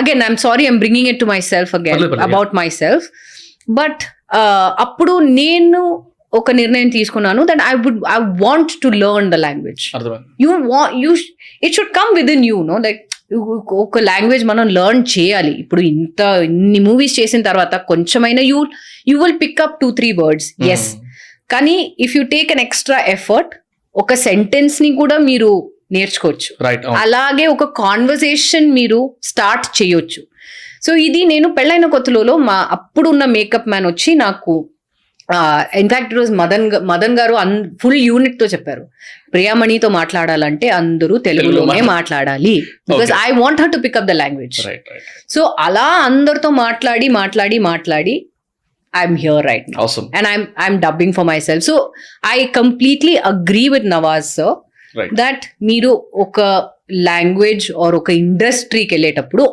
again, I'm sorry, I'm bringing it to myself again, about myself. But అప్పుడు నేను ఒక నిర్ణయం తీసుకున్నాను that I want to learn the language. It should come within you, no? Like ఒక language మనం learn చేయాలి. ఇప్పుడు ఇన్ని మూవీస్ చేసిన తర్వాత కొంచెమైనా you will pick up 2-3 words, yes. కానీ if you take an extra effort ఒక సెంటెన్స్ ని కూడా మీరు నేర్చుకోవచ్చు. అలాగే ఒక కాన్వర్సేషన్ మీరు స్టార్ట్ చేయొచ్చు. సో ఇది నేను పెళ్ళైన కొత్తలో మా అప్పుడున్న మేకప్ మ్యాన్ వచ్చి నాకు ఇన్ఫాక్ట్ ఇట్ వాజ్ మదన్ గారు ఫుల్ యూనిట్ తో చెప్పారు, ప్రియామణితో మాట్లాడాలంటే అందరూ తెలుగులోనే మాట్లాడాలి, because I want her to pick up the language. So అలా అందరితో మాట్లాడి I'm here right now. Awesome. And I'm dubbing for myself. So I completely agree with Nawaz sir, that మీరు ఒక లాంగ్వేజ్ ఆర్ ఒక ఇండస్ట్రీకి వెళ్ళేటప్పుడు